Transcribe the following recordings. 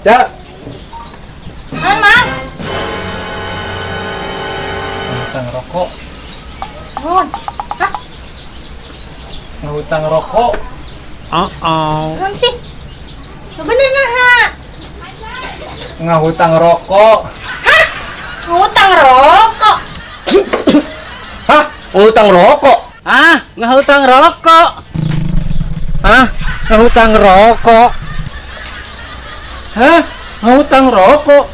Cak. Mang. Ngutang rokok. Hah? Ngutang rokok. Non sih? Bener nah, Ha? Ngahutang rokok. Hah? Ngutang rokok? Hah? Ngutang rokok? Ngahutang rokok. Ngahutang rokok. Hah? Ngahutang rokok?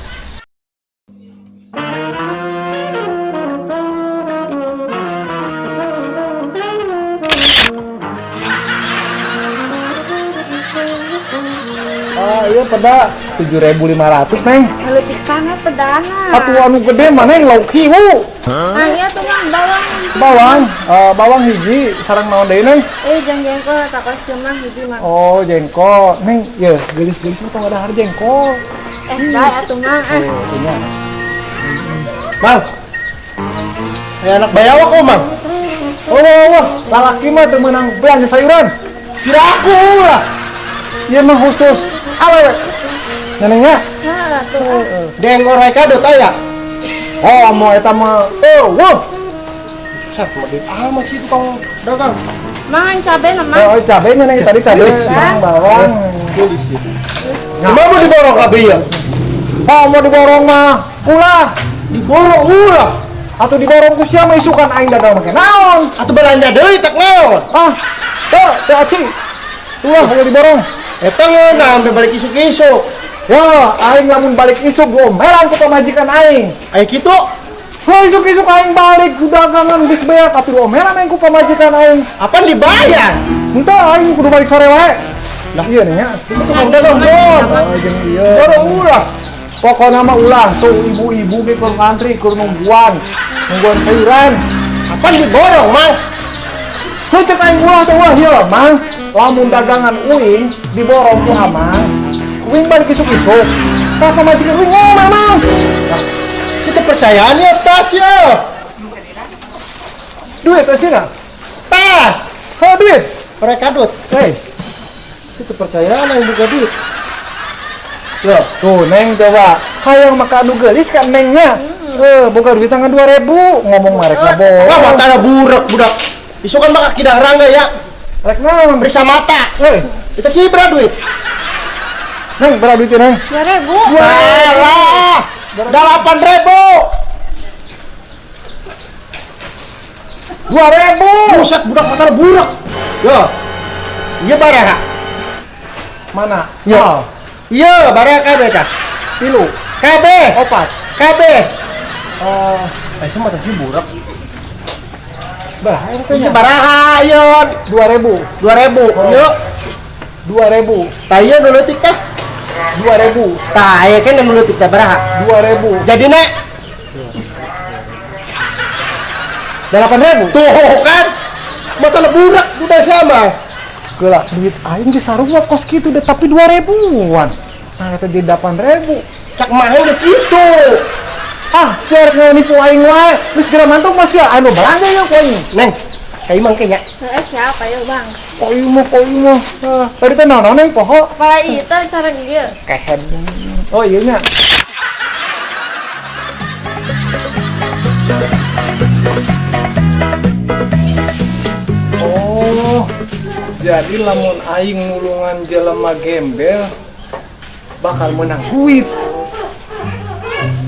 Iya peda 7.500 neng. Leutik kana pedana. Atuh anu gede mana yang lauk hiu? Iya tuh Mang, Bawang hiji sareng naon deui neng? Jengkol takos cuma hiji Mang. Oh jengkol neng, ya gelis-gelis itu nggak ada harga jengkol. Bae atuh Mang. Punya. Mang, anak bayawa kok mang? Oh, lalaki mah teu meunang belanja sayuran. Kira aku lah. Ieu mah khusus awewe. Nenengnya? Dengkol reka dot aya. Oh, mau eta mah. Wah. Sat medit amat sih tukang dagang. Mang cabe na Mang. Oh, cabenya neng tadi cabe, bawang. Cuma mau diborong kabeh ya. Oh, mau diborong mah ulah. Diborong ulah. Atau diborong ku sia mah isukan aing dagang make naon? Atuh belanja deui tak naon. Teu aci. Ulah mau diborong. Eta ngeunah sampe balik isuk-isuk. Wah, aing lamun balik isuk gomelan ku pamajikan aing. Aya kitu. Wah, isuk-isuk aing balik ku dagangan geus beak atuh gomelan aing ku pamajikan aing. Apa dibayar? Henteu aing kudu balik sore wae. Lah iya nih nya. Itu tukang dagang bon. Jeung ieu. Borong ulah. Pokona mah ulah tuh ibu-ibu ge keur ngantri keur nungguan sayuran. Apa diborong, Mang? Heuh aing ulah teh wah ieu, Mang. Lamun dagangan uing diborong ku Amang. Uing balik isuk-isuk. Tah pamajikan uing ngomong, Mang. Situ percayaan ya tas ya. Duit asina. Tas. Heuh duit. Mereka dut. Hei, Situ percayaan yang buka duit. loh, tuh Neng coba. Hayang maka anu geulis kan Nengnya. Boga duit tanggal 2.000 ngomong merek Wah, bohong. matanya burak budak. Isukan maka kidang rangga ya. Rek naon? Periksa mata. Hei, Itu sih berapa duit? Neng berapa duitnya Neng? 2.000. Salah. 8.000. 2.000. Buset budak matanya burak. Yo. Iya barang. Mana? Yo. Iya barang kabeh cah. Tilu. Kabeh. Opat. Kabeh. Saya mah tadi burak. Bah, ini Ini tanya. baraha ayeun. 2.000. 2.000. Yo. 2.000. Taya dulu tik teh. 2.000. Taya kan dulu tik teh baraha. 2.000. Jadi nek 8.000. tuh kan mata burak udah sama. Geula duit aing ge sarua kos kitu deh tapi 2.000-an. Nah, eta jadi 8.000. Cak mahal udah gitu. Share nipu aing wae. Geus geura mantung masih anu belanja ya ku aing. Neng, kayak emang kayaknya. Siapa ya Bang? Kok ieu mah. Tadi teh naon neng poho? Para ieu teh cara ieu. Kehem. Oh iya nya. Oh, jadi lamun aing nulungan jelema gembel bakal menang duit.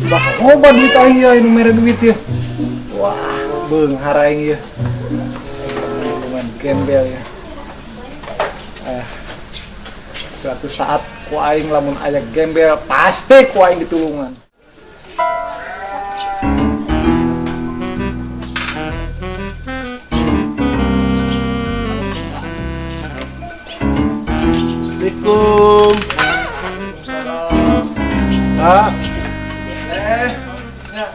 Bakal loba duit aing ya, ini mere duit ya. Wah, beunghar aing ya. Nulungan gembel ya. Suatu saat ku aing lamun aya gembel pasti ku aing ditulungan. Assalamualaikum. Pak. Ya.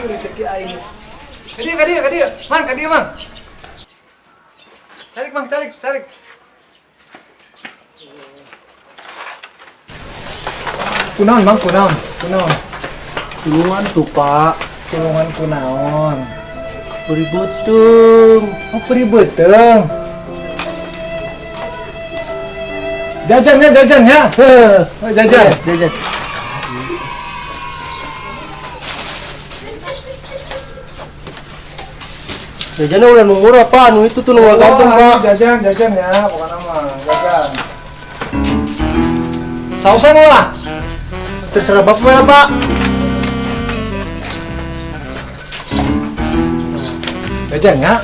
Rezeki aing. Kadia, Mang, kadia, Mang. Calik, Mang, calik. Kunaon, Mang, kunaon. Tulungan tuh, Pak. Tulungan kunaon. Beri betung. Oh, beri beteng. Jajannya. Oh, jajan. Jajan. Jajannya udah murah, Pak. Nu itu tuh nu gampang, Pak. Jajan ya, bukan nama. Jajan. Sausan lah. Terserah Bapak ya, Pak. Jajan ya.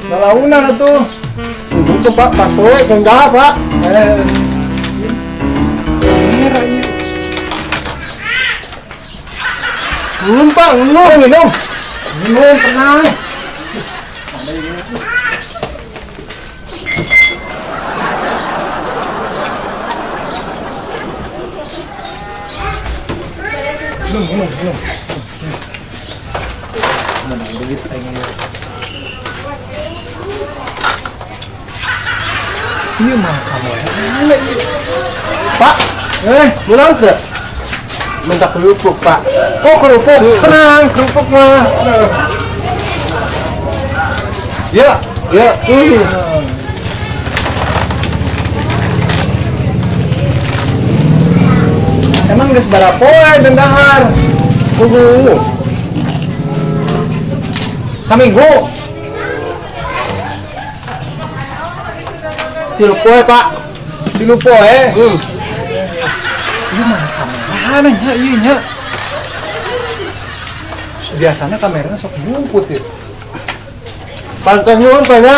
Nalaunan atuh. Itu Pak, Pak Poe, enggak, Pak. Merah ini. Minum, Pak, Minum, tenang. Minum. Mana duit aing. Iya mah kamu ya. Pak, pulang ke? Minta kerupuk, Pak. Oh, kerupuk. Tenang, kerupuk mah. Ya. Emang geus barapoe dan dahar. Saminggu. Tilu poe, Pak. Tilu poe. Ieu mah kamera nya ieu nya. Biasanya kameranya sok ngumput ya. Pantang nyuwun, Pak, nya.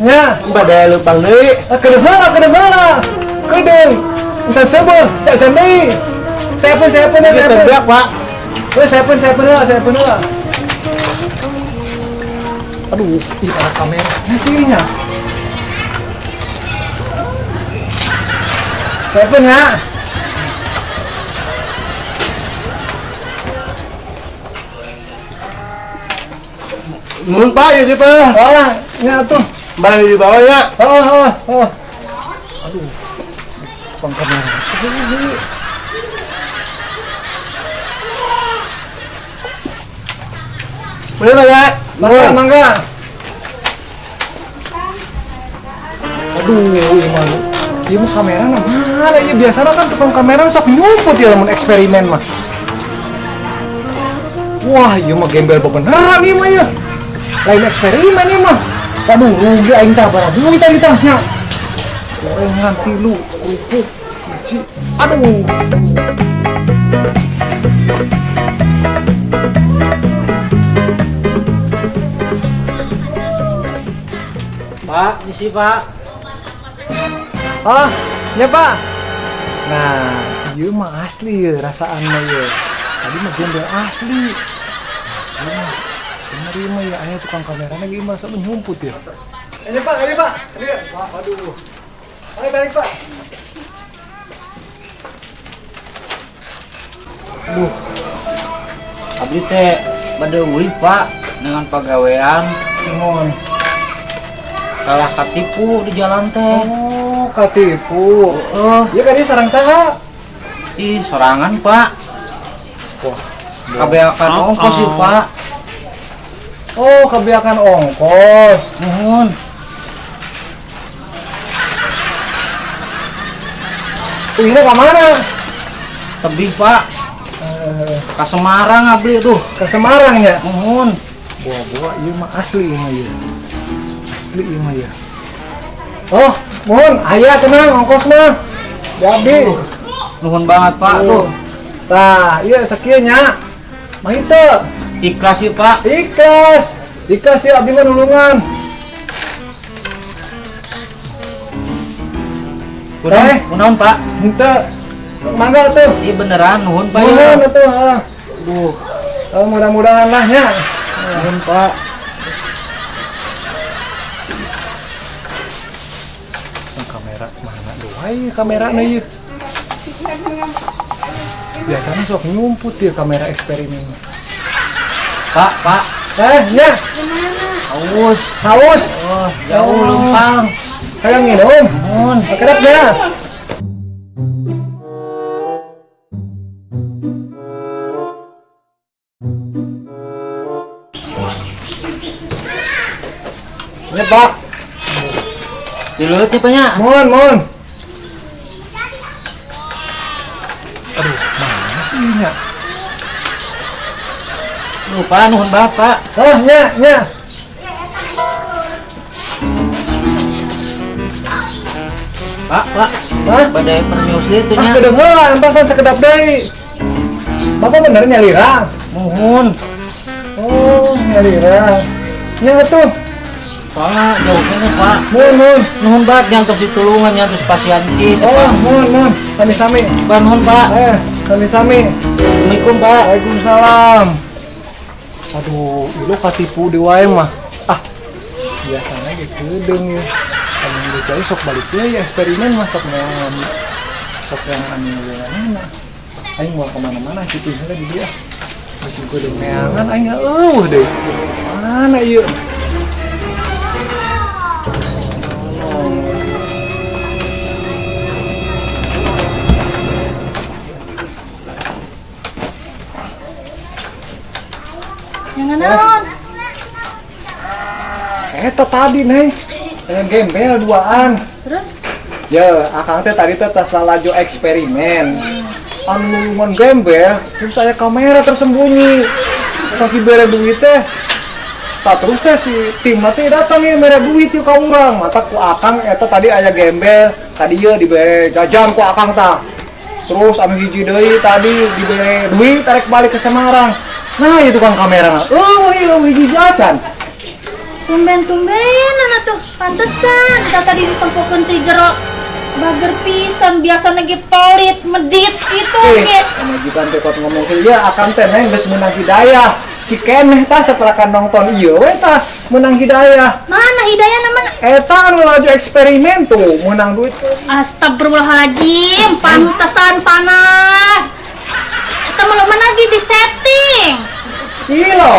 Nya. Bade leumpang deui. Kedeung. Entah sebel, cak deui. Saya pun Terbiak, Pak. saya pun lah. Aduh, ih ada kamera. Hasilnya. Saya pun ya. Nuhun, Pak, ya, Pak. Oh, ya tuh. Balik di bawah ya. Oh. Aduh. Bang kamera. Mana ya? Mangga. Aduh, ieu mah kamera na mana ieu biasana kan tukang kamera sok nyumput ya lamun eksperimen mah. Wah, ieu mah gembel beneran ieu mah ieu. Lain eksperimen ieu mah. Aduh, rugi aing tah bara duit tah nya. Gorengan tilu, kerupuk, hiji. Aduh. Pak, misi Pak. Ah, ya Pak. Nah, ieu mah asli ya rasaan mah ya. Tadi mah gembel asli. Ieu mah menerima ya aya tukang kamera lagi masa menyumput ya. Ini Pak. Aduh. Ayo balik Pak. Aduh. Abdi teh bade eueuh Pak dengan pagawean Nuhun. salah katipu di jalan teh. Oh, katipu. Ieu kan ieu sareng saha? Ih, sorangan Pak. Wah, Kabeakan ongkos sih Pak. oh kebiakan ongkos. Nuhun. Ini ke mana? Tebih Pak. Ka Semarang abdi tuh. Ke Semarang ya? Nuhun. Buah-buah ieu mah asli ieu mah ya. Asli ieu mah ya. Oh, mohon aya tenang ongkos mah. Jadi, Nuhun banget Pak tuh. tah, ieu sakieu nya. Mah henteu. Ikhlas sih Pak. Ikhlas ya abdi mah nulungan. Kunaon Pak? Henteu. Mangga tuh. Iya beneran nuhun Pak ya. Nuhun atuh, Aduh, mudah-mudahan lah nya. nuhun Pak. Kamera mana doai kamera na ieu. Biasanya sok nyumput ya kamera eksperimen. Pak, Nya, haus. haus. Oh, jauh lempang. Kayak nginum. Nuhun. Kedap ya. Ya, Pak. Dileutnya Pak nya. Mohon. Aduh, mana sih nya? Lupa nuhun Bapak. Oh, nya. Pak, Hah? badai pernyusi itu Ah, nya. kedengeran, pasan sekedap deui. Bapak bener nyalira? Muhun. Oh, nyalira. Nya tuh. Soalnya jauhnya nih Pak. Mohon. Nuhun Pak, jangan terus ditulungan, jangan terus pasien kis. Oh, Pak. mohon. Sami-sami. Pak, nuhun Pak. Sami-sami. Assalamualaikum Pak. Waalaikumsalam. Aduh, lu katipu di wae mah. Ah, biasanya gitu deung ya. Anu dicai sok balik deui eksperimen mah sok yang anu mana. Aing mau kemana-mana gitu heula di dia. Masih kudu neangan aing deh. Mana ieu? Jangan naon. Eta tadi nih dengan gembel duaan. Terus Ya, akang teh tadi teh tas laju eksperimen. Anu mun gembel, terus saya kamera tersembunyi. Pas dibere duit teh, tak terus teh si tim teh datang nih mere duit yuk ka urang. Mata ku akang eta tadi aya gembel, tadi ye dibere jajan ku akang tah. Terus anu hiji deui tadi dibere duit tarik balik ke Semarang. Nah, itu kan kamera. Oh, iya hiji jajan. tumben-tumben anak tuh pantesan kita tadi ditempukeun ti jero bager pisan biasa lagi pelit medit gitu ge. Majikan teh kot ngomong ieu akan teh neng geus meunang hidayah. Cikeneh tah setelah nonton ieu we tah meunang hidayah. Mana hidayah namanya? Eta anu laju eksperimen tuh meunang duit. Astagfirullahaladzim, pantesan panas. Eta mah lagi di setting. Ilo.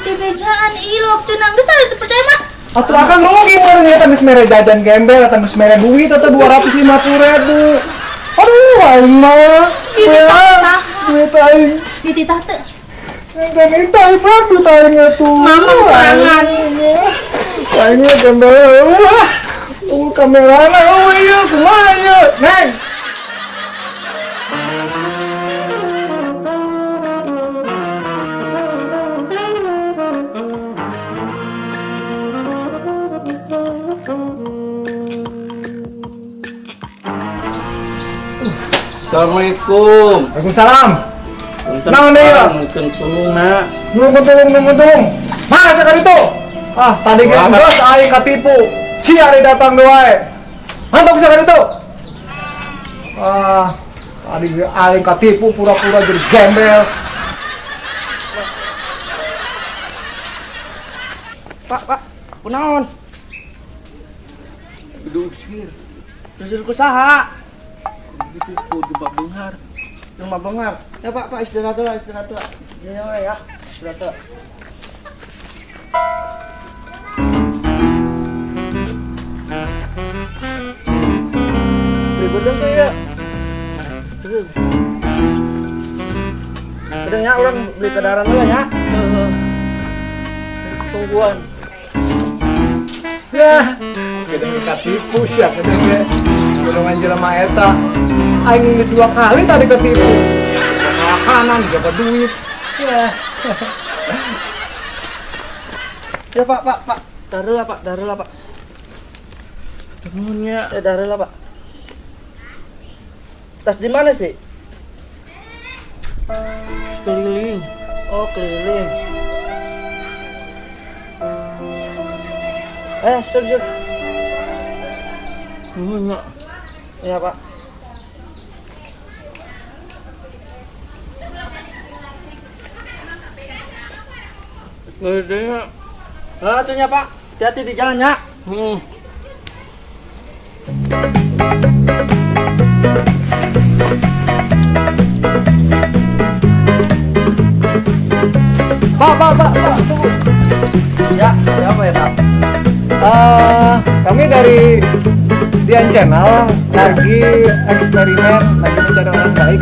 Di bejaan ilok cenah geus ari percaya mah. Atuh akan rugi mun eta geus mere jajan gembel atau geus mere duit atau 250.000. Aduh, aing mah. Duit aing. Dititah teu. Dan itu ibarat duit aing atuh. Mama serangan. Aing mah gembel. Kamerana ieu kumaha ieu? Neng. Assalamualaikum. Waalaikumsalam. Punten Naon deui, Pak? mungkin tulungna. Nunggu tulung. Mana sekali itu? Ah, tadi ge geus aing katipu. Si ari datang deui wae. Mantap sekali itu. Ah, tadi ge aing katipu pura-pura jadi gembel. Pak, kunaon? Dusir. Dusir ku saha? Itu kudu Benghar. Rumah bengar. Ya Pak, istirahat dulu. Ya, ya. Istirahat dulu. Ributnya tuh ya. Udah ya, orang beli kendaraan dulu ya. Tungguan. Ya, kita katipu siap kita ge. Golongan jelema eta. Aing inget 2 kali tadi ketipu. Makanan, jaga duit. Ya. Ya Pak. Darul lah Pak. Temunya Ya darul lah Pak. Tas di mana sih? sekeliling. Oh, keliling. Sur. Iya Pak. Gede. Itunya Pak, hati-hati di jalannya. Pak, tunggu. Ya, apa ya Pak? Kami dari Dian Channel lagi eksperimen, lagi mencari orang baik.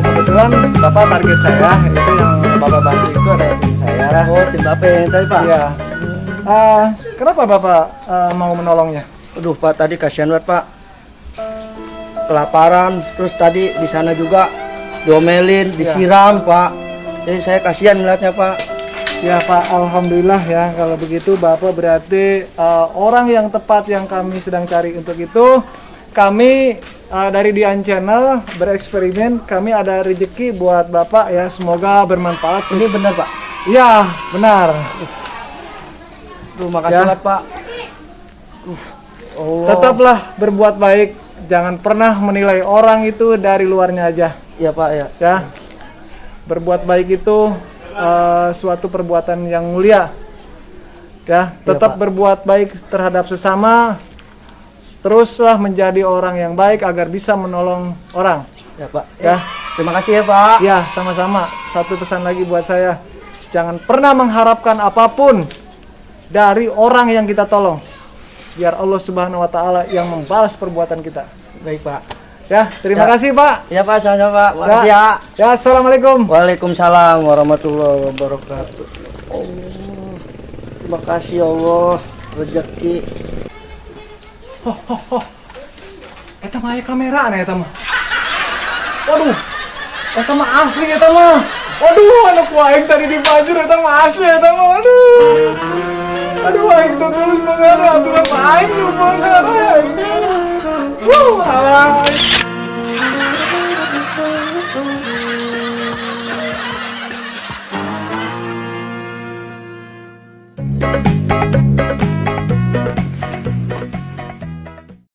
Kebetulan Bapak target saya, itu yang Bapak bantu itu ada tim saya. Oh, tim Bapak yang tadi Pak? Iya. Kenapa Bapak mau menolongnya? Aduh Pak, tadi kasihan banget Pak. Kelaparan, terus tadi di sana juga diomelin, disiram Pak. Jadi saya kasihan melihatnya Pak. Ya Pak, Alhamdulillah ya kalau begitu Bapak berarti orang yang tepat yang kami sedang cari untuk itu. Kami dari Dian Channel bereksperimen, kami ada rezeki buat Bapak ya, semoga bermanfaat. Ini benar Pak? Iya, benar. Terima kasih Ya. banget Pak. Oh. Tetaplah berbuat baik, jangan pernah menilai orang itu dari luarnya aja. Iya Pak ya. Ya, berbuat baik itu suatu perbuatan yang mulia. Ya, tetap Pak. berbuat baik terhadap sesama. Teruslah menjadi orang yang baik agar bisa menolong orang. Ya Pak. Ya, Terima kasih ya Pak. ya sama-sama. Satu pesan lagi buat saya, jangan pernah mengharapkan apapun dari orang yang kita tolong. Biar Allah Subhanahu Wa Taala yang membalas perbuatan kita. Baik Pak. Ya, terima Ya. kasih Pak. Ya Pak, sama-sama Pak. Makasih ya. Ya, assalamualaikum. Waalaikumsalam warahmatullahi wabarakatuh. Oh, terima kasih Allah, rezeki. Eta mah aya kamera nih eta mah. Waduh. Eta mah asli eta mah. Waduh, anak aing tadi di Fajur eta mah asli eta mah. Aduh. Aduh, aing tuh tulus banget.